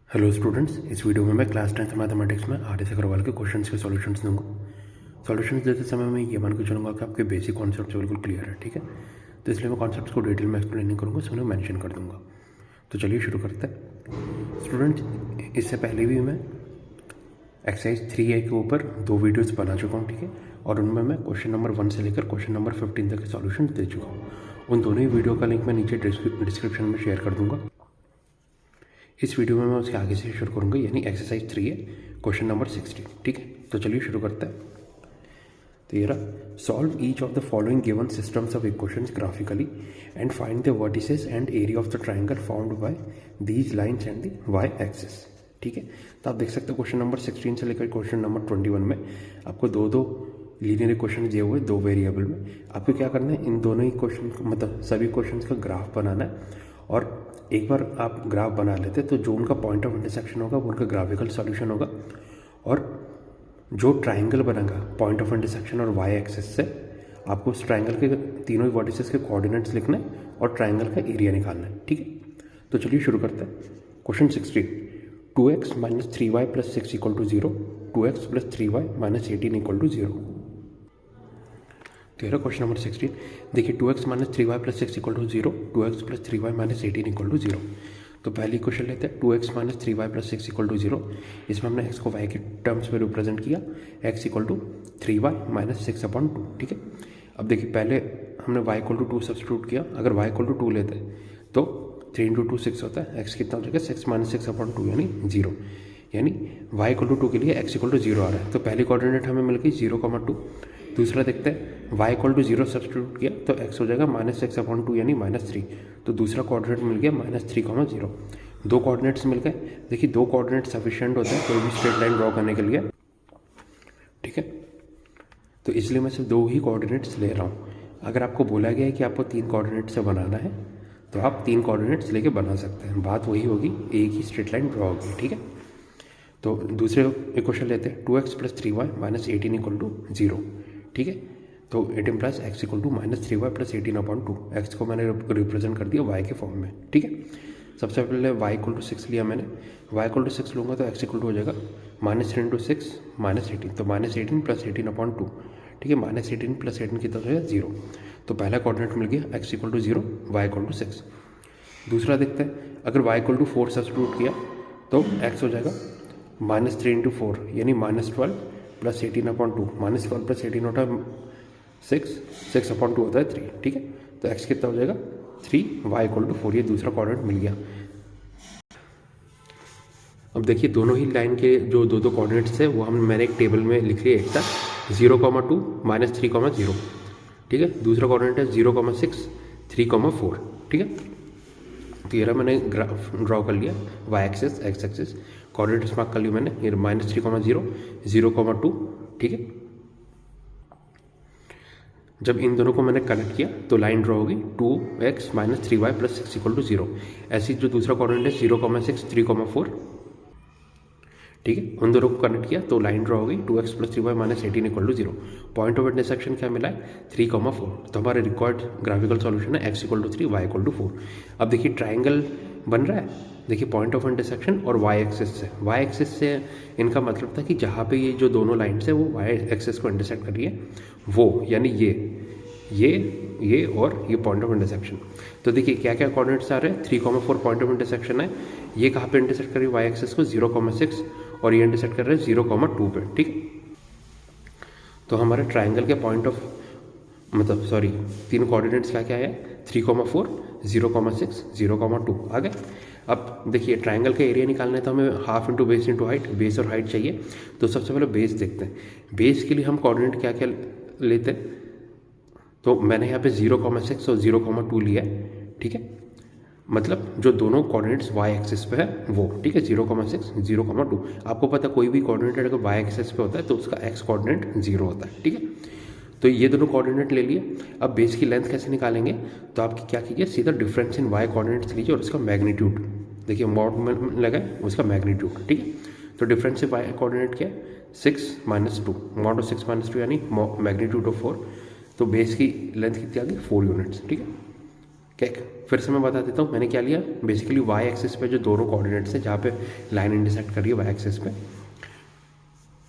Hello students, इस video में मैं क्लास 10th मैथमेटिक्स में आर.एस. अग्रवाल के क्वेश्चंस के सॉल्यूशंस दूंगा। सॉल्यूशंस देते समय मैं ये मान के चलूँगा कि आपके बेसिक कॉन्सेप्ट बिल्कुल क्लियर है, ठीक है। तो इसलिए मैं कॉन्सेप्ट्स को डिटेल में एक्सप्लेन नहीं करूँगा, सिर्फ मेंशन कर दूंगा। तो चलिए शुरू करते हैं। स्टूडेंट्स, इससे पहले भी मैं एक्सरसाइज 3A के ऊपर 2 वीडियोज़ बना चुका हूँ, ठीक है। और उनमें मैं क्वेश्चन नंबर 1 से लेकर क्वेश्चन नंबर 15 तक के सॉल्यूशन दे चुका हूँ। उन दोनों ही वीडियो का लिंक मैं नीचे डिस्क्रिप्शन में शेयर कर दूँगा। इस वीडियो में मैं उसके आगे से शुरू करूंगा, यानी एक्सरसाइज 3 है, क्वेश्चन नंबर 60, ठीक है। तो चलिए शुरू करते हैं। तो ये रहा, solve each of the following given systems of equations graphically and find the vertices and area of the triangle found by these lines and the y axis, ठीक है। तो आप देख सकते हो क्वेश्चन नंबर 16 से लेकर क्वेश्चन नंबर 21 में आपको दो लीनियर इक्वेशन दिए हुए 2 वेरिएबल में। आपको क्या करना है, इन दोनों ही क्वेश्चन मतलब सभी क्वेश्चंस का ग्राफ बनाना है। और एक बार आप ग्राफ बना लेते तो जो उनका पॉइंट ऑफ इंटरसेक्शन होगा वो उनका ग्राफिकल सॉल्यूशन होगा। और जो ट्राइंगल बनेगा पॉइंट ऑफ इंटरसेक्शन और वाई एक्सिस से, आपको उस ट्राइंगल के तीनों ही वर्टिसेस के कोऑर्डिनेट्स लिखना है और ट्राइंगल का एरिया निकालना है, ठीक है। तो चलिए शुरू करते हैं। Question 16, 2x - 3y + 6 = 0, 2x + 3y - 18 = 0। तो क्वेश्चन नंबर 16, देखिए 2x - 3y + 6 = 0, 2x + 3y - 18 = 0। तो पहली क्वेश्चन लेते हैं, 2x - 3y + 6 = 0। इसमें हमने x को y के टर्म्स में रिप्रेजेंट किया, x = 3y - 6/2, ठीक है। अब देखिए पहले हमने y = 2 सब्स्टिट्यूट किया। अगर y = 2 लेते हैं तो 3 × 2 6 होता है, x कितना हो जाएगा 6 - 6/2 यानी 0। यानी y = 2 के लिए x = 0 आ रहा है। तो पहली कोऑर्डिनेट हमें मिल गई 0,2। दूसरा देखते हैं, y = 0 सब्स्टिट्यूट किया तो x हो जाएगा -6/2 यानी -3। तो दूसरा कोऑर्डिनेट मिल गया -3,0। 2 कोऑर्डिनेट्स मिल गए। देखिए 2 कोऑर्डिनेट सफिशिएंट होते हैं कोई भी स्ट्रेट लाइन ड्रॉ करने के लिए, ठीक है। तो इसलिए मैं सिर्फ 2 ही कोऑर्डिनेट्स ले रहा हूँ। अगर आपको बोला गया है कि आपको 3 कोऑर्डिनेट से बनाना है तो आप 3 कोऑर्डिनेट्स लेके बना सकते हैं, बात वही होगी, एक ही स्ट्रेट लाइन ड्रॉ होगी, ठीक है। तो दूसरे इक्वेशन लेते हैं, 2x + 3y - 18 = 0, ठीक है। तो it implies x = -3y + 18/2। x को मैंने रिप्रेजेंट कर दिया y के फॉर्म में, ठीक है। सबसे पहले y = 6 लिया मैंने। y = 6 लूँगा तो x = हो जाएगा -3 × 6 - 18, तो -18 + 18/2, ठीक है। -18 + 18 कितना हो जाएगा 0। तो पहला कोऑर्डिनेट मिल गया, x = 0, y = 6। दूसरा देखते हैं, अगर y = 4 सब्स्टिट्यूट किया तो x हो जाएगा -3 × 4 यानी -12 + 18/2। -12 + 18 होता है 6, 6/2 होता है 3, ठीक है। तो x कितना हो जाएगा 3, y = 4, ये दूसरा कोऑर्डिनेट मिल गया। अब देखिए दोनों ही लाइन के जो दो कोऑर्डिनेट्स है वो मैंने एक टेबल में लिख लिया। एक था 0,2 -3,0, ठीक है। दूसरा कोऑर्डिनेट है 0,6 3,4, ठीक है। तो ये मैंने ग्राफ ड्रॉ कर लिया, y axis x axis, coordinates mark कर लिया मैंने। ये -3,0 0,2, ठीक है। जब इन दोनों को मैंने कनेक्ट किया तो लाइन ड्रॉ होगी 2x - 3y + 6 = 0। ऐसी जो दूसरा कोऑर्डिनेट है 0,6 3,4, ठीक है। उन दोनों को कनेक्ट किया तो लाइन ड्रॉ होगी 2x + 3y - 18 = 0। Point of intersection क्या मिला है 3,4। तो हमारे रिक्वायर्ड ग्राफिकल सॉल्यूशन है x = 3, y = 4। अब देखिए ट्राइंगल बन रहा है, देखिए पॉइंट ऑफ इंटरसेक्शन और y एक्सिस से। y एक्सिस से इनका मतलब था कि जहाँ पे ये जो दोनों लाइन्स है वो y एक्सिस को इंटरसेक्ट कर रही है, वो यानी ये और ये पॉइंट ऑफ इंटरसेक्शन। तो देखिए क्या क्या कोऑर्डिनेट्स आ रहे हैं, 3,4 पॉइंट ऑफ इंटरसेक्शन है। ये कहाँ पे इंटरसेक्ट कर रही है वाई एक्सिस को 0,6, और ये इंटरसेक्ट कर रहे हैं 0,2 पे, ठीक है। तो हमारे ट्राइंगल के पॉइंट ऑफ तीन कोऑर्डिनेट्स क्या क्या है 3,4 0,6 0,2 आ गए। अब देखिए ट्राइंगल का एरिया निकालना है तो हमें half into base into height, base और हाइट चाहिए। तो सबसे पहले बेस देखते हैं। बेस के लिए हम कोऑर्डिनेट क्या क्या लेते हैं, तो मैंने यहाँ पे 0,6 और 0,2 लिया है, ठीक है। मतलब जो दोनों कोऑर्डिनेट्स y एक्सिस पे है वो, ठीक है, 0,6 0,2। आपको पता कोई भी कोऑर्डिनेट अगर y एक्सिस पे होता है तो उसका x कोऑर्डिनेट 0 होता है, ठीक है। तो ये दोनों कोऑर्डिनेट ले लिए। अब बेस की लेंथ कैसे निकालेंगे, तो आप क्या कीजिए, सीधा डिफरेंस इन y कोऑर्डिनेट्स लीजिए और उसका मैग्नीट्यूड देखिए, मॉड में लगा उसका मैग्नीट्यूड, ठीक है। तो डिफरेंस इन y कोऑर्डिनेट क्या है 6 - 2, मॉड ऑफ 6 - 2 यानी मैग्नीट्यूड ऑफ 4। तो बेस की लेंथ कितनी आ गई 4 यूनिट्स, ठीक है। क्या, फिर से मैं बता देता हूँ मैंने क्या लिया। बेसिकली वाई एक्सिस पे जो दोनों कोऑर्डिनेट्स है जहाँ पे लाइन इंटरसेक्ट कर रही है वाई एक्सिस पे,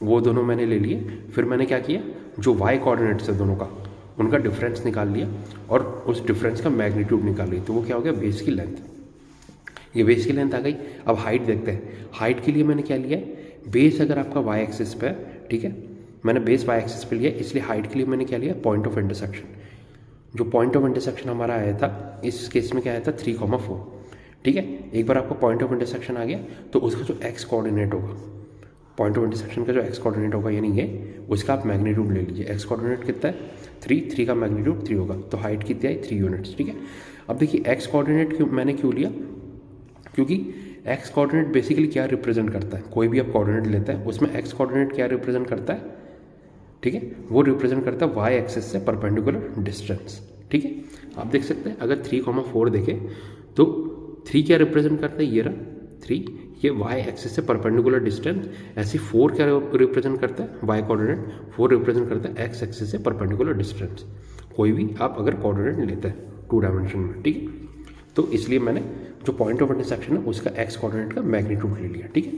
वो दोनों मैंने ले लिए। फिर मैंने क्या किया, जो वाई कोऑर्डिनेट्स है दोनों का, उनका डिफरेंस निकाल लिया और उस डिफरेंस का मैग्नीट्यूड निकाल लिया। तो वो क्या हो गया, बेस की लेंथ। ये बेस की लेंथ आ गई। अब हाइट देखते हैं। हाइट के लिए मैंने क्या लिया है, बेस अगर आपका वाई एक्सिस पे है, ठीक है, मैंने बेस वाई एक्सिस पे लिया, इसलिए हाइट के लिए मैंने क्या लिया, पॉइंट ऑफ इंटरसेक्शन। जो पॉइंट ऑफ इंटरसेक्शन हमारा आया था, इस केस में क्या आया था, 3,4। ठीक है, एक बार आपका पॉइंट ऑफ इंटरसेक्शन आ गया तो उसका जो एक्स कोऑर्डिनेट होगा, पॉइंट ऑफ इंटरसेक्शन का जो एक्स कोऑर्डिनेट होगा यानी ये, उसका आप मैग्नीट्यूड ले लीजिए। एक्स कोऑर्डिनेट कितना है, 3 का मैग्नीट्यूड 3 होगा। तो हाइट कितनी आई, 3 यूनिट्स। ठीक है, अब देखिए एक्स कोऑर्डिनेट मैंने क्यों लिया, क्योंकि एक्स कोऑर्डिनेट बेसिकली क्या रिप्रेजेंट करता है, कोई भी आप कोऑर्डिनेट लेता है उसमें एक्स कोऑर्डिनेट क्या रिप्रेजेंट करता है, ठीक है, वो रिप्रेजेंट करता है वाई एक्सिस से परपेंडिकुलर डिस्टेंस। ठीक है, आप देख सकते हैं अगर 3,4 देखें तो 3 क्या रिप्रेजेंट करता है, ये रहा 3, ये वाई एक्सिस से परपेंडिकुलर डिस्टेंस। ऐसे 4 क्या रिप्रेजेंट करता है, वाई कोऑर्डिनेट 4 रिप्रेजेंट करता है एक्स एक्सिस से परपेंडिकुलर डिस्टेंस, कोई भी आप अगर कोऑर्डिनेट लेते हैं 2 डायमेंशन में। ठीक है, तो इसलिए मैंने जो पॉइंट ऑफ इंटरसेक्शन है उसका एक्स कोऑर्डिनेट का मैग्नीट्यूड ले लिया। ठीक है,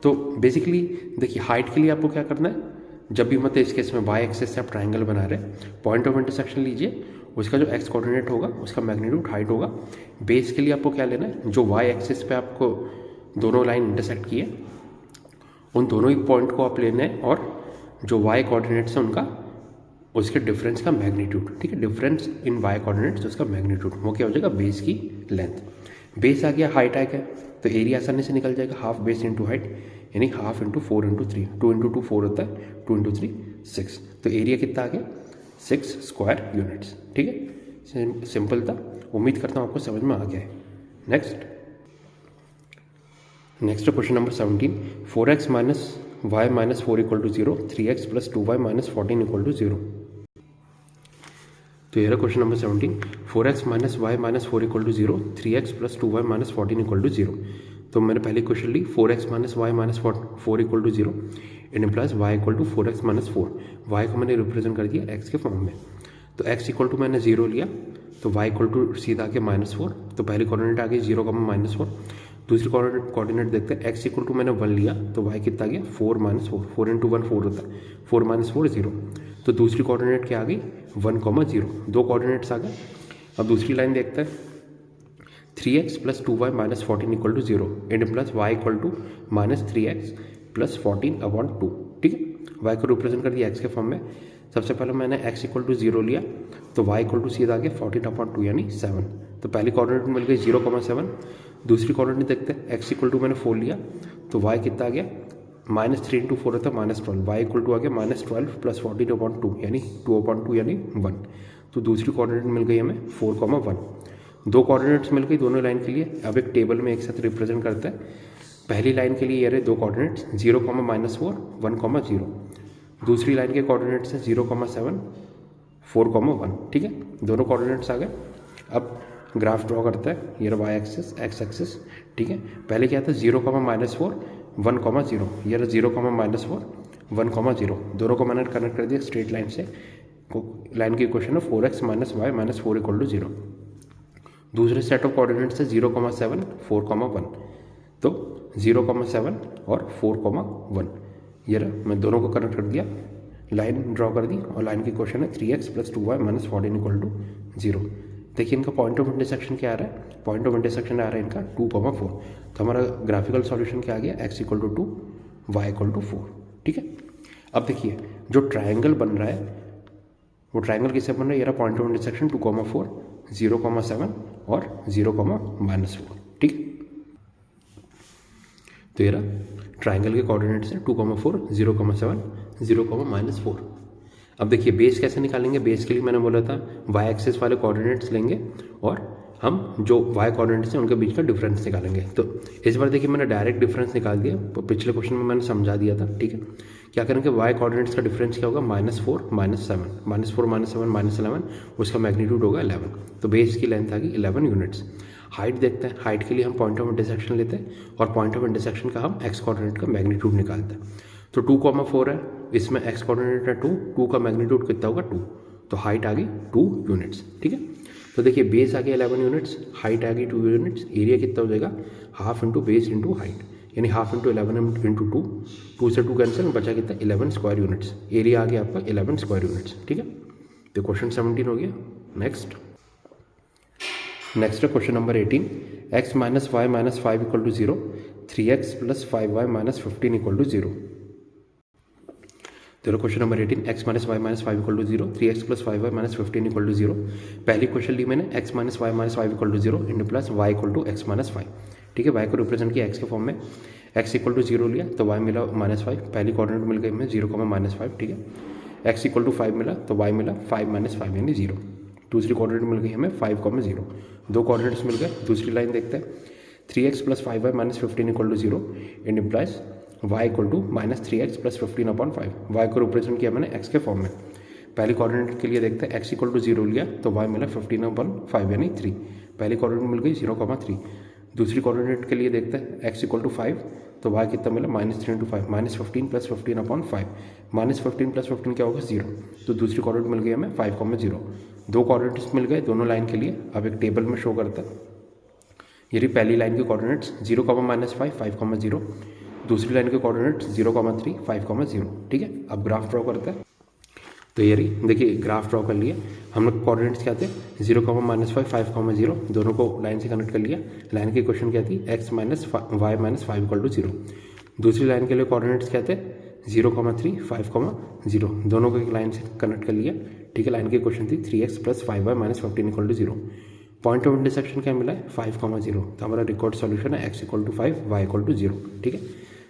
तो बेसिकली देखिए हाइट के लिए आपको क्या करना है, जब भी मतलब इस केस में वाई एक्सिस से आप ट्राइंगल बना रहे हैं, पॉइंट ऑफ इंटरसेक्शन लीजिए, उसका जो एक्स कोऑर्डिनेट होगा उसका मैग्नीट्यूड हाइट होगा। बेस के लिए आपको क्या लेना है, जो वाई एक्सिस पे आपको दोनों लाइन इंटरसेक्ट किए, उन दोनों ही पॉइंट को आप लेना है, और जो वाई कोऑर्डिनेट्स है उनका, उसके डिफरेंस का मैग्नीट्यूड। ठीक है, डिफरेंस इन वाई कोऑर्डिनेट्स उसका मैग्नीट्यूड, वो क्या हो जाएगा, बेस की लेंथ। बेस आ गया, हाइट आ गया, तो एरिया आसानी से निकल जाएगा, हाफ बेस इंटू हाइट, यानी हाफ इंटू 4 इंटू 3, 2 इंटू 2 4 होता है, 2 इंटू 3 6। तो एरिया कितना आ गया, 6 स्क्वायर यूनिट्स। ठीक है, सिंपल था, उम्मीद करता हूँ आपको समझ में आ गया है। Next question number 17, 4x minus y minus 4 equal to 0, 3x plus 2y minus 14 equal to 0। तो ये रहा question number 17, 4x minus y minus 4 equal to 0, 3x plus 2y minus 14 equal to 0। तो मैंने पहले क्वेश्चन ली, 4x minus y minus 4 equal to 0, it implies y equal to 4x minus 4। y को मैंने represent कर दिया x के form में, तो x इक्वल टू मैंने 0 लिया, तो y इक्वल टू सीधा आगे -4। तो पहली कोऑर्डिनेट आ गई 0, -4। दूसरी कोऑर्डिनेट देखते हैं, x इक्वल टू मैंने 1 लिया, तो y कितना गया, 4 -4, 4 इंटू 1 4 होता है, 4 -4 0। तो दूसरी कोऑर्डिनेट क्या आ गई, 1,0। दो कोऑर्डिनेट्स आ गए। अब दूसरी लाइन देखते हैं, 3x plus 2y minus 14 equal to 0, it plus y equal to -3x plus 14/2। ठीक है, y को रिप्रेजेंट कर दिया x के फॉर्म में। सबसे पहले मैंने x इक्वल टू 0 लिया, तो y इक्वल टू सीधा आ गया 14/2 यानी 7। तो पहली कोऑर्डिनेट मिल गई 0,7। दूसरी कोऑर्डिनेट देखते हैं, x इक्वल टू मैंने 4 लिया, तो y कितना आ गया, -3 इंटू 4 होता है -12, y इक्वल टू आ गया -12 प्लस 14/2 यानी 2/2 यानी 1। तो दूसरी कोऑर्डिनेट मिल गई हमें 4,1। दो कोऑर्डिनेट्स मिल गई दोनों लाइन के लिए। अब एक टेबल में एक साथ रिप्रेजेंट करते हैं। पहली लाइन के लिए ये रहे दो कोऑर्डिनेट्स, 0, -4, 1,0। दूसरी लाइन के कोऑर्डिनेट्स हैं 0,7, 4,1। ठीक है, दोनों कोऑर्डिनेट्स आ गए। अब ग्राफ ड्रॉ करते हैं, ये रहा y एक्सिस, x एक्सिस। ठीक है, पहले क्या था 0, -4, 1,0, ये रहा 0, -4, 1,0। दोनों को मैंने कनेक्ट कर दिया स्ट्रेट लाइन से। लाइन की इक्वेशन है 4x minus y minus 4 equal to 0। दूसरे सेट ऑफ कोऑर्डिनेट्स है 0,7, 4,1। तो 0,7 और 4,1, ये रहा, मैं दोनों को कनेक्ट कर दिया, लाइन ड्रॉ कर दी, और लाइन की इक्वेशन है 3x plus 2y minus 14 equal to 0। देखिए इनका पॉइंट ऑफ इंटरसेक्शन क्या आ रहा है, पॉइंट ऑफ इंटरसेक्शन आ रहा है इनका 2,4। तो हमारा ग्राफिकल सॉल्यूशन क्या आ गया, x equal to 2, y equal to 4। ठीक है, अब देखिए जो ट्राइंगल बन रहा है, वो ट्राइंगल किससे बन रहा है, ये रहा पॉइंट ऑफ इंटरसेक्शन 2,4, 0,7 और 0,-4। ठीक है, तो ये रहा ट्राइंगल के कोऑर्डिनेट्स हैं 2,4, 0,7, 0,-4। अब देखिए बेस कैसे निकालेंगे। बेस के लिए मैंने बोला था y एक्सिस वाले कोऑर्डिनेट्स लेंगे और हम जो y कोऑर्डिनेट्स हैं उनके बीच का डिफरेंस निकालेंगे। तो इस बार देखिए मैंने डायरेक्ट डिफरेंस निकाल दिया, पिछले क्वेश्चन में मैंने समझा दिया था। ठीक है, क्या करेंगे, y कोऑर्डिनेट्स का डिफरेंस क्या होगा, -4, -7, -4, -7, -11, उसका मैग्नीट्यूड होगा 11। तो बेस की लेंथ आ गई 11 यूनिट्स। हाइट देखते हैं, हाइट के लिए हम पॉइंट ऑफ इंटरसेक्शन लेते हैं और पॉइंट ऑफ इंटरसेक्शन का हम x कोऑर्डिनेट का मैग्नीट्यूड निकालते हैं। तो 2,4 है, इसमें x कोऑर्डिनेट है 2 का मैग्नीट्यूड कितना होगा 2, तो हाइट आ गई 2 यूनिट्स। ठीक है, तो देखिए बेस आ गया 11 यूनिट्स, हाइट आ गई 2 यूनिट्स, एरिया कितना हो जाएगा half into base into height, यानी हाफ इंटू 11 इंटू 2, 2 से 2 कैंसिल, बचा कितना 11 स्क्वायर यूनिट्स, एरिया आ गया आपका 11 स्क्वायर यूनिट्स। ठीक है, तो क्वेश्चन 17 हो गया। नेक्स्ट है question number 18, x minus y minus 5 equal to 0, 3x plus 5y minus 15 equal to 0। तो question number 18, x minus y minus 5 equal to 0, 3x plus 5y minus 15 equal to 0। पहली question ली मैंने x minus y minus 5 equal to 0 into plus y equal to x minus 5। ठीक है, y को represent किया x के form में, x equal to 0 लिया तो y मिला माइनस 5, पहली कोऑर्डिनेट मिल गई हमें 0, माइनस 5। ठीक है, x इक्वल टू 5 मिला तो y मिला 5 माइनस 5 यानी 0। दूसरी कोऑर्डिनेट मिल गई हमें 5,0, दो कोऑर्डिनेट्स मिल गए। दूसरी लाइन देखते हैं, 3x plus 5y minus 15 equal to 0 and implies y equal to minus 3x plus 15/5। y को रिप्रेजेंट किया मैंने x के फॉर्म में। पहली कोऑर्डिनेट के लिए देखते हैं, x इक्वल टू 0 लिया तो y मिला 15/5 यानी 3, पहली कोऑर्डिनेट मिल गई 0,3। दूसरी कोऑर्डिनेट के लिए देखते हैं, x इक्वल टू 5 तो y कितना मिला -3 into 5, minus 15 plus 15/5, minus 15 plus 15 क्या होगा 0। तो दूसरी कोऑर्डिनेट मिल गई हमें 5,0, दो कोऑर्डिनेट्स मिल गए दोनों लाइन के लिए। अब एक टेबल में शो करता है, ये रही पहली लाइन के कोऑर्डिनेट्स 0,-5, 5,0, दूसरी लाइन के कोऑर्डिनेट्स 0,3, 5,0। ठीक है, अब ग्राफ ड्रॉ करते हैं। तो ये रही, देखिए ग्राफ ड्रॉ कर लिए हम लोग। कोऑर्डिनेट्स क्या थे 0,-5, 5,0, दोनों को लाइन से कनेक्ट कर लिया। लाइन की इक्वेशन क्या थी x minus y minus 5 equal to 0। दूसरी लाइन के लिए कोऑर्डिनेट्स क्या थे 0,3, 5,0, दोनों को एक लाइन से कनेक्ट कर लिया। ठीक है, लाइन की इक्वेशन थी 3x plus 5y minus 15 equal to 0। Point of intersection क्या मिला है 5,0, तो हमारा रिकॉर्ड सॉल्यूशन है x equal to 5, y equal to 0। ठीक है,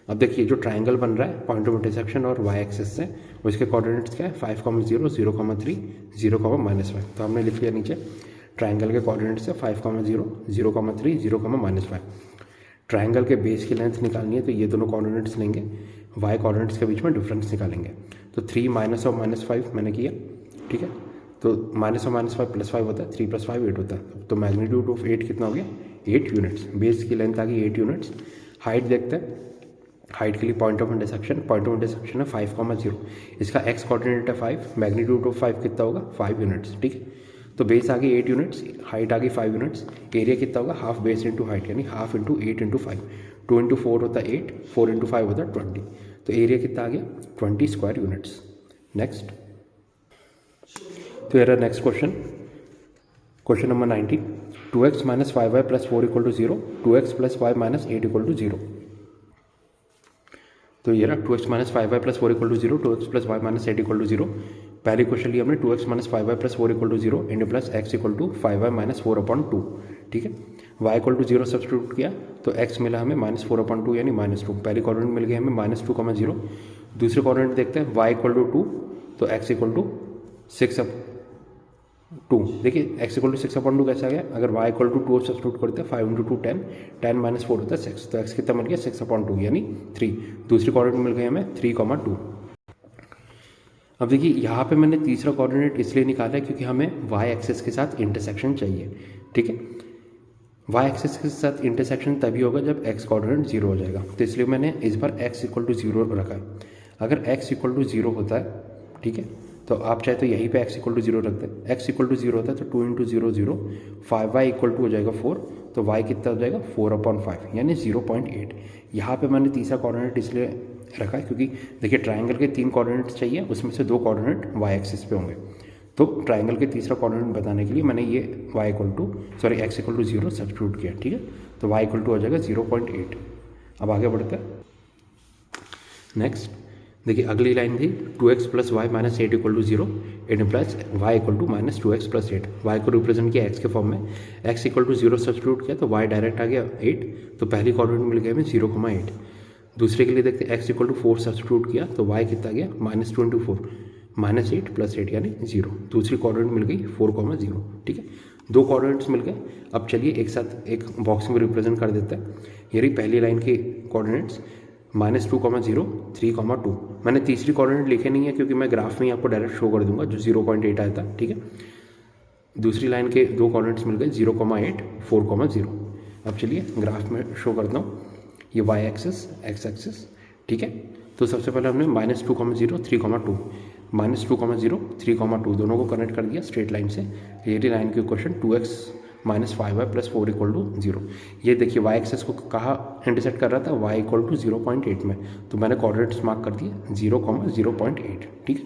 अब देखिए जो ट्राइंगल बन रहा है पॉइंट ऑफ इंटरसेक्शन और y एक्सिस से, उसके कोऑर्डिनेट्स क्या है 5,0, 0,3, 0,-5। तो हमने लिख लिया नीचे ट्राइंगल के कोऑर्डिनेट्स है 5,0, 0,3, 0,-5। ट्राइंगल के बेस की लेंथ निकालनी है तो ये दोनों कोऑर्डिनेट्स लेंगे, y कोऑर्डिनेट्स के बीच में डिफरेंस निकालेंगे। तो 3 माइनस और माइनस 5 मैंने किया। ठीक है, तो माइनस और माइनस 5 प्लस 5 होता है, 3 प्लस 5 8 होता है। तो मैग्नीट्यूड ऑफ 8 कितना हो गया 8 यूनिट्स। बेस की लेंथ आ गई 8 यूनिट्स। हाइट देखते हैं, हाइट के लिए पॉइंट ऑफ इंटरसेक्शन है 5,0, इसका x कोऑर्डिनेट है 5, मैग्नीट्यूड ऑफ 5 कितना होगा 5 यूनिट्स। ठीक है, तो बेस आ गई 8 यूनिट्स, हाइट आ गई 5 यूनिट्स, एरिया कितना होगा हाफ बेस इंटू हाइट यानी हाफ इंटू 8 इंटू 5, 2 इंटू 4 होता है 8, 4 इंटू 5 होता है 20। तो एरिया कितना आ गया 20 स्क्वायर यूनिट्स। नेक्स्ट, तो ये next question number 19, 2x minus 5y plus 4 equal to 0, 2x plus 5 minus 8 equal to 0। तो ये रहा 2x minus 5y plus 4 equal to 0, 2x plus 5 minus 8 equal to 0। पहली क्वेश्चन लिया हमने 2x minus 5y plus 4 equal to 0 into plus x equal to 5y minus 4/2। ठीक है, y equal to 0 substitute किया तो x मिला हमें माइनस 4/2 यानी -2। पहली कोऑर्डिनेट मिल गई हमें -2,0। दूसरी कोऑर्डिनेट देखते हैं y इक्वल टू 2 तो x इक्वल टू 6/2। देखिए x इक्वल टू 6/2 कैसे आ गया, अगर y इक्वल टू 2 सब्स्टिट्यूट करते हैं 5 इंटू 2 10, 10 माइनस 4 होता है 6, तो x कितना मिल गया 6/2 यानी 3। दूसरी कोऑर्डिनेट मिल गई हमें 3,2। अब देखिए यहाँ पे मैंने तीसरा कोऑर्डिनेट इसलिए निकाला है क्योंकि हमें y एक्सिस के साथ इंटरसेक्शन चाहिए। ठीक है, y एक्सिस के साथ इंटरसेक्शन तभी होगा जब x कोऑर्डिनेट 0 हो जाएगा, तो इसलिए मैंने इस बार x इक्वल टू 0 रखा है। अगर x इक्वल टू 0 होता है, ठीक है, तो आप चाहे तो यहीं पे x इक्वल टू 0 रख दें। x इक्वल टू 0 होता है तो 2 इंटू 0 0, 5y इक्वल टू हो जाएगा 4, तो y कितना हो जाएगा 4/5 यानी 0.8। यहाँ पे मैंने तीसरा कोऑर्डिनेट इसलिए रखा है क्योंकि देखिए ट्राइंगल के 3 कोऑर्डिनेट्स चाहिए, उसमें से 2 कोऑर्डिनेट y एक्सिस पे होंगे। तो ट्राइंगल के तीसरा कोऑर्डिनेट बताने के लिए मैंने ये x इक्वल टू 0 सब्स्टिट्यूट किया। ठीक है, तो y इक्वल टू हो जाएगा 0.8। अब आगे बढ़ते हैं। नेक्स्ट देखिए अगली लाइन थी 2x plus y minus 8 equal to 0, it implies y equal to minus 2x plus 8। y को रिप्रेजेंट किया x के फॉर्म में, x इक्वल टू 0 सब्स्टिट्यूट किया तो y डायरेक्ट आ गया 8, तो पहली कोऑर्डिनेट मिल गया हमें 0,8। दूसरे के लिए देखते हैं x इक्वल टू 4 सब्स्टिट्यूट किया तो y कितना गया -2 इंटू 4, -8 प्लस 8 यानी 0। दूसरी कोऑर्डिनेट मिल गई 4,0। ठीक है, 2 कोऑर्डिनेट्स मिल गए। अब चलिए एक साथ एक बॉक्स में रिप्रेजेंट कर देते हैं। ये रही पहली लाइन के कोऑर्डिनेट्स -2,0, 3,2। मैंने तीसरी कोऑर्डिनेट लिखे नहीं है क्योंकि मैं ग्राफ में ही आपको डायरेक्ट शो कर दूंगा जो 0.8 आया था। ठीक है, दूसरी लाइन के 2 कोऑर्डिनेट्स मिल गए 0,8, 4,0। अब चलिए ग्राफ में शो करता हूँ, ये y एक्सिस, x एक्सिस। ठीक है, तो सबसे पहले हमने -2,0, 3,2। -2,0 3,2 दोनों को कनेक्ट कर दिया स्ट्रेट लाइन से। ये लाइन की इक्वेशन 2x - 5y + 4 = 0। ये देखिए y एक्सेस को कहाँ इंटरसेक्ट कर रहा था, y = 0.8 में, तो मैंने कोऑर्डिनेट्स मार्क कर दिए 0,0.8। ठीक है,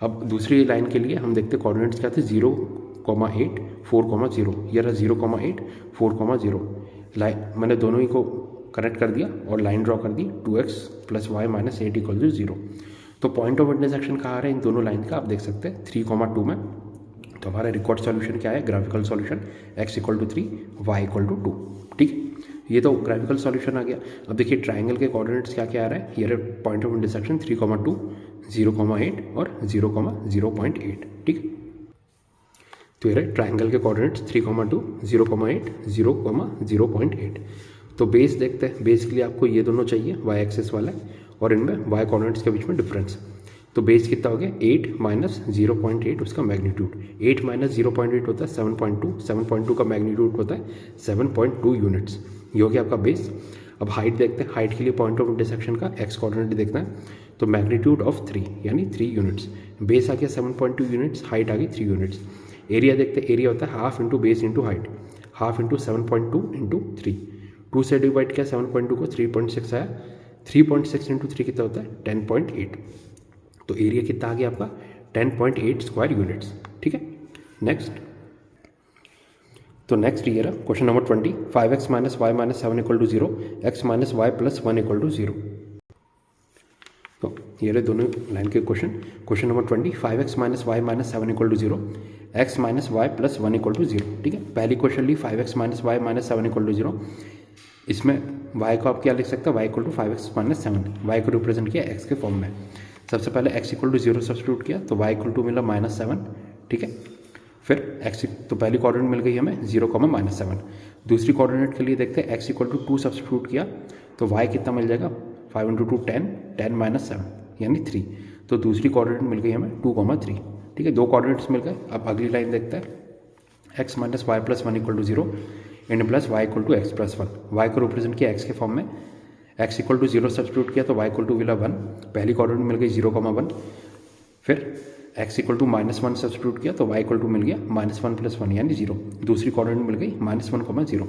अब दूसरी लाइन के लिए हम देखते कोऑर्डिनेट्स क्या थे, 0,8 4,0। ये रहा 0,8 4,0 लाइन, मैंने दोनों ही को कनेक्ट कर दिया और लाइन ड्रॉ कर दी 2x + y - 8 = 0। तो पॉइंट ऑफ इंटरसेक्शन कहाँ आ रहा है इन दोनों लाइन का, आप देख सकते हैं 3,2 में। तो हमारा रिकॉर्ड सॉल्यूशन क्या है, ग्राफिकल सॉल्यूशन x = 3 y = 2। ठीक है, ये तो ग्राफिकल सॉल्यूशन आ गया। अब देखिए ट्राइंगल के कोऑर्डिनेट्स क्या क्या आ रहा है, ये पॉइंट ऑफ इंटरसेक्शन 3,2 0,8 और 0,0.8। ठीक है, तो ये रहे ट्राइंगल के कोऑर्डिनेट्स 3,2 0,8 0,0.8। तो बेस देखते हैं, बेस के लिए आपको ये दोनों चाहिए y एक्सेस वाला और इनमें y कोऑर्डिनेट्स के बीच में डिफरेंस। तो बेस कितना हो गया 8 - 0.8 उसका मैग्नीट्यूड, 8 - 0.8 होता है 7.2, 7.2 का मैग्नीट्यूड होता है 7.2 यूनिट्स। ये हो गया आपका बेस। अब हाइट देखते हैं, हाइट के लिए पॉइंट ऑफ इंटरसेक्शन का x कोऑर्डिनेट देखना है, तो मैग्नीट्यूड ऑफ 3 यानी 3 यूनिट्स। बेस आ गया 7.2 यूनिट्स, हाइट आ गई 3 यूनिट्स। एरिया देखते हैं, एरिया होता है half into base into height, half into 7.2 into 3। 2 से डिवाइड किया 7.2 को, 3.6 आया, 3.6 इंटू 3 कितना होता है 10.8। तो एरिया कितना आ गया आपका 10.8 स्क्वायर यूनिट्स। ठीक है, नेक्स्ट। तो नेक्स्ट ये रहा question number 20, 5x - y - 7 = 0, x - y + 1 = 0। तो ये रहे दोनों लाइन के question. Question number 20, 5x - y - 7 = 0, x - y + 1 = 0। ठीक है, पहली क्वेश्चन ली 5x - y - 7 = 0। इसमें y को आप क्या लिख सकते हैं, y = 5x - 7, y को रिप्रेजेंट किया x के फॉर्म में। सबसे पहले x = 0 सब्स्टिट्यूट किया तो y = मिला -7। ठीक है, फिर x तो पहली कोऑर्डिनेट मिल गई हमें 0, -7। दूसरी कोऑर्डिनेट के लिए देखते हैं x = 2 सब्स्टिट्यूट किया तो y कितना मिल जाएगा 5 × 2 10, 10 - 7 यानी 3। तो दूसरी कोऑर्डिनेट मिल गई हमें 2,3। ठीक है, दो कोऑर्डिनेट्स मिल गए। अब अगली लाइन देखते हैं, x - y + 1 = 0 and plus y = x + 1। y को रिप्रेजेंट किया x के फॉर्म में, x = 0 सब्स्टिट्यूट किया तो y = मिला 1, पहली कोऑर्डिनेट मिल गई 0,1। फिर x = -1 सब्स्टिट्यूट किया तो y = मिल गया -1 + 1 यानी 0। दूसरी कोऑर्डिनेट मिल गई -1,0।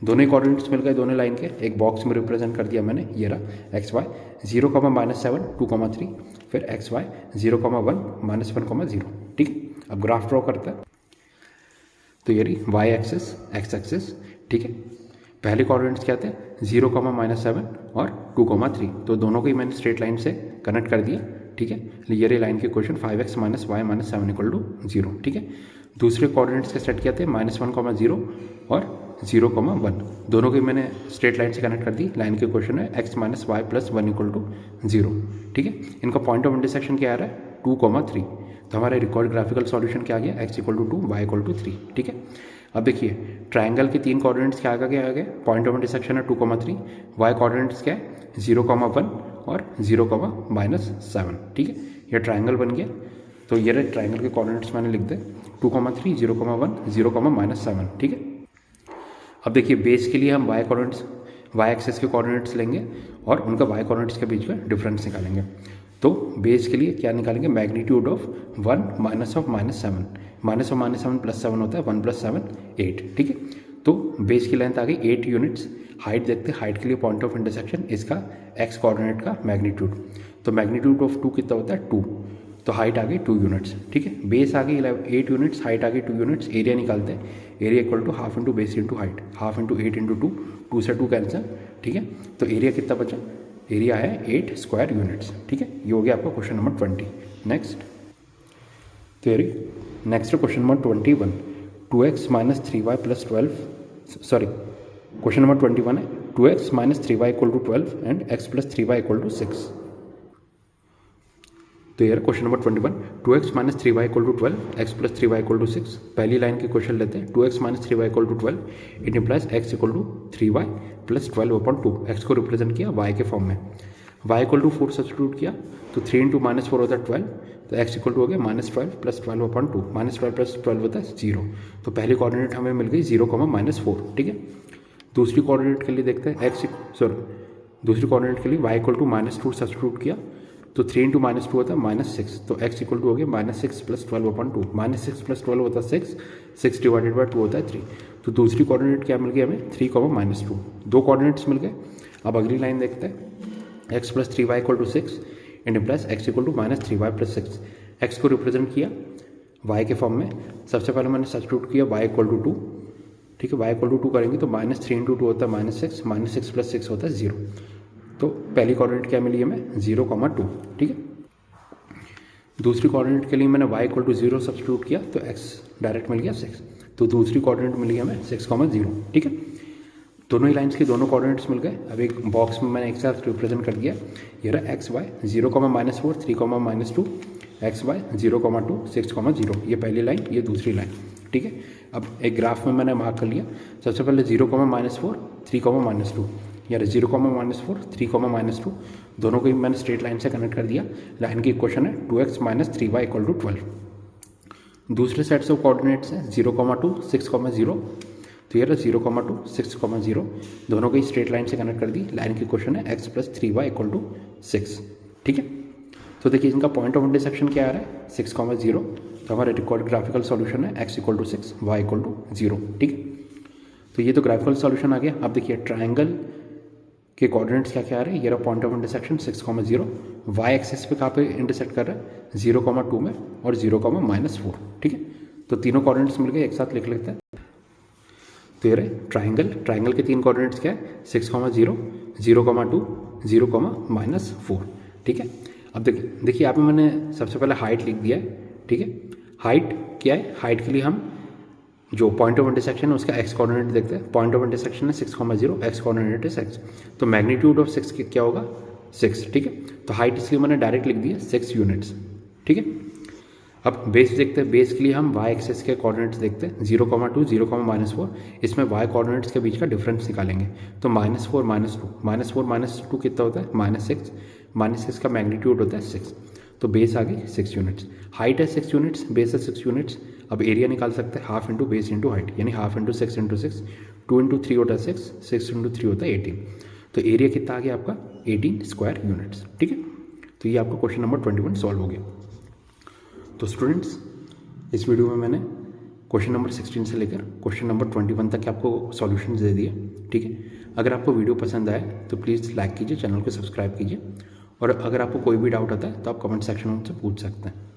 दोनों ही कोऑर्डिनेट्स मिल गए दोनों लाइन के, एक बॉक्स में रिप्रेजेंट कर दिया मैंने, ये रहा x y 0, -7 2,3, फिर x y 0,1 -1,0। ठीक है, अब ग्राफ ड्रॉ करते हैं। तो ये रही y एक्सेस x एक्सेस। ठीक है, पहले कोऑर्डिनेट्स क्या थे 0, -7 और 2,3, तो दोनों को ही मैंने स्ट्रेट लाइन से कनेक्ट कर दिया। ठीक है, ये रही लाइन के क्वेश्चन 5x - y - 7 = 0। ठीक है, दूसरे कोऑर्डिनेट्स के सेट किया थे -1,0 और 0,1, दोनों को मैंने स्ट्रेट लाइन से कनेक्ट कर दी। लाइन के क्वेश्चन है x - y + 1 = 0। ठीक है, इनका पॉइंट ऑफ इंटरसेक्शन क्या आ रहा है 2,3। तो हमारा रिकॉर्ड ग्राफिकल सॉल्यूशन क्या आ गया x = 2 y = 3। ठीक है, अब देखिए ट्राइंगल के 3 कोऑर्डिनेट्स क्या आ गए, पॉइंट ऑफ इंटरसेक्शन है 2,3, y कोऑर्डिनेट्स क्या है 0,1 और 0,-7। ठीक है, ये ट्राइंगल बन गया। तो ये रहे ट्राइंगल के कोऑर्डिनेट्स मैंने लिख दे 2,3 0,1 0,-7। ठीक है, अब देखिए बेस के लिए हम y कोऑर्डिनेट्स y एक्सेस के कोऑर्डिनेट्स लेंगे और उनका y कोऑर्डिनेट्स के बीच में डिफरेंस निकालेंगे। तो बेस के लिए क्या निकालेंगे, मैग्नीट्यूड ऑफ 1 - ऑफ -7, -7 + 7 होता है 1 + 7 8। ठीक है, तो बेस की लेंथ आ गई 8 यूनिट्स। हाइट देखते हैं, हाइट के लिए पॉइंट ऑफ इंटरसेक्शन इसका x कोऑर्डिनेट का मैग्नीट्यूड, तो मैग्नीट्यूड ऑफ 2 कितना होता है 2, तो हाइट आ गई 2 यूनिट्स। ठीक है, बेस आ गई 8 यूनिट्स, हाइट आ गई 2 यूनिट्स। एरिया निकालते हैं, area = half into base into height, half into 8 into 2, 2 से 2 कैंसिल। ठीक है, तो एरिया कितना बचा, एरिया है 8 स्क्वायर यूनिट्स। ठीक है, ये हो गया आपका क्वेश्चन नंबर 20। नेक्स्ट, तो ये next question number 21, 2x - 3y + 12, sorry question number 21 है 2x - 3y = 12 and x + 3y = 6। तो ये question number 21, 2x - 3y = 12, x + 3y = 6। पहली लाइन के क्वेश्चन लेते हैं, 2x - 3y = 12, it implies x = 3y + 12/2। x को रिप्रेजेंट किया y के फॉर्म में, y = 4 सब्स्टिट्यूट किया तो 3 × -4 होता है 12, तो x = हो गया -12 + 12/2, -12 + 12 होता है 0। तो पहली कोऑर्डिनेट हमें मिल गई 0, -4। ठीक है, दूसरी कोऑर्डिनेट के लिए देखते हैं दूसरी कोऑर्डिनेट के लिए y = -2 सब्स्टिट्यूट किया तो 3 इंटू -2 होता है -6, तो x इक्वल टू हो गया -6 + 12/2, -6 + 12 होता है 6, 6 डिवाइडेड बाय 2 होता है 3। तो दूसरी कोऑर्डिनेट क्या मिल गई हमें 3, -2, दो कोऑर्डिनेट्स मिल गए। अब अगली लाइन देखते हैं, x + 3y = 6 and plus x equal to -3y + 6। x को रिप्रेजेंट किया y के फॉर्म में, सबसे पहले मैंने सब्स्टिट्यूट किया y इक्वल टू 2, ठीक है, y इक्वल टू 2 करेंगे तो -3 × 2 होता है -6, -6 + 6 होता है 0। तो पहली कोऑर्डिनेट क्या मिली हमें 0, 2, ठीक है। दूसरी कोऑर्डिनेट के लिए मैंने y इक्वल टू 0 सब्स्टिट्यूट किया तो x डायरेक्ट मिल गया 6, तो दूसरी कोऑर्डिनेट मिली हमें 6, 0, ठीक है। दोनों ही लाइंस के दोनों कोऑर्डिनेट्स मिल गए। अब एक बॉक्स में मैंने एक साथ रिप्रेजेंट कर दिया, ये रहा x y 0, -4, 3, -2, x y 0, 2, 6, 0, ये पहली लाइन, ये दूसरी लाइन, ठीक है। अब एक ग्राफ में मैंने मार्क कर लिया, सबसे पहले 0, -4, 3, -2, यार 0, -4, 3, -2, दोनों को ही मैंने स्ट्रेट लाइन से कनेक्ट कर दिया। लाइन की इक्वेशन है 2x - 3y = 12। दूसरे सेट्स ऑफ कोऑर्डिनेट्स है 0, 2, 6, 0, तो ये 0, 2, 6, 0, दोनों को ही स्ट्रेट लाइन से कनेक्ट कर दी। लाइन की क्वेश्चन है x + 3y = 6, ठीक है। तो देखिए इनका पॉइंट ऑफ इंटरसेक्शन क्या आ रहा है 6, 0, तो हमारा रिकॉर्ड ग्राफिकल सॉल्यूशन है x = 6, y = 0, ठीक है। तो ये तो ग्राफिकल सॉल्यूशन आ गया। अब देखिए ट्राइंगल के कोऑर्डिनेट्स क्या क्या आ रहे हैं, ये रहा point of intersection 6, 0, y axis पे कहाँ पे इंटरसेक्ट कर रहा है 0, 2 में और 0, -4, ठीक है। तो तीनों कोऑर्डिनेट्स मिल गए, एक साथ लिख लेते हैं। तो ये रहे ट्राइंगल के तीन कोऑर्डिनेट्स क्या है 6, 0, 0, 2, 0, -4, ठीक है। अब देखिए यहाँ पे मैंने सबसे पहले हाइट लिख दिया है, ठीक है। हाइट क्या है, हाइट के लिए हम जो पॉइंट ऑफ इंटरसेक्शन है उसका एक्स कोऑर्डिनेट देखते हैं। पॉइंट ऑफ इंटरसेक्शन है 6, 0, एक्स कोऑर्डिनेट है 6, तो मैग्नीट्यूड ऑफ 6 क्या होगा 6, ठीक है। तो हाइट इसलिए मैंने डायरेक्ट लिख दिया 6 यूनिट्स, ठीक है। अब बेस देखते हैं, बेस के लिए हम वाई एक्सेस के कोऑर्डिनेट्स देखते हैं 0, 2, 0, -4, इसमें वाई कोऑर्डिनेट्स के बीच का डिफरेंस निकालेंगे। तो -4, -2 कितना होता है -6, -6 का मैग्नीट्यूड होता है 6, तो बेस आ गई 6 यूनिट्स। हाइट है 6 यूनिट्स, बेस है 6 यूनिट्स। अब एरिया निकाल सकते हैं half into base into height, यानी हाफ इंटू 6 × 6, 2 × 3 होता है 6, 6 × 3 होता है 18। तो एरिया कितना आ गया आपका 18 स्क्वायर यूनिट्स, ठीक है। तो ये आपका क्वेश्चन नंबर 21 सॉल्व हो गया। तो स्टूडेंट्स इस वीडियो में मैंने क्वेश्चन नंबर 16 से लेकर क्वेश्चन नंबर 21 तक आपको सॉल्यूशन दे दिए, ठीक है। अगर आपको वीडियो पसंद आए तो प्लीज़ लाइक कीजिए, चैनल को सब्सक्राइब कीजिए, और अगर आपको कोई भी डाउट आता है तो आप कमेंट सेक्शन में मुझसे पूछ सकते हैं।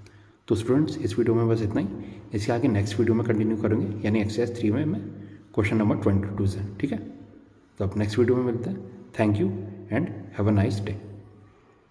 तो स्टूडेंट्स इस वीडियो में बस इतना ही, इसके आगे नेक्स्ट वीडियो में कंटिन्यू करेंगे, यानी एक्सरसाइज 3 में मैं क्वेश्चन नंबर 22 से, ठीक है। तो अब नेक्स्ट वीडियो में मिलते हैं। Thank you and have a nice day.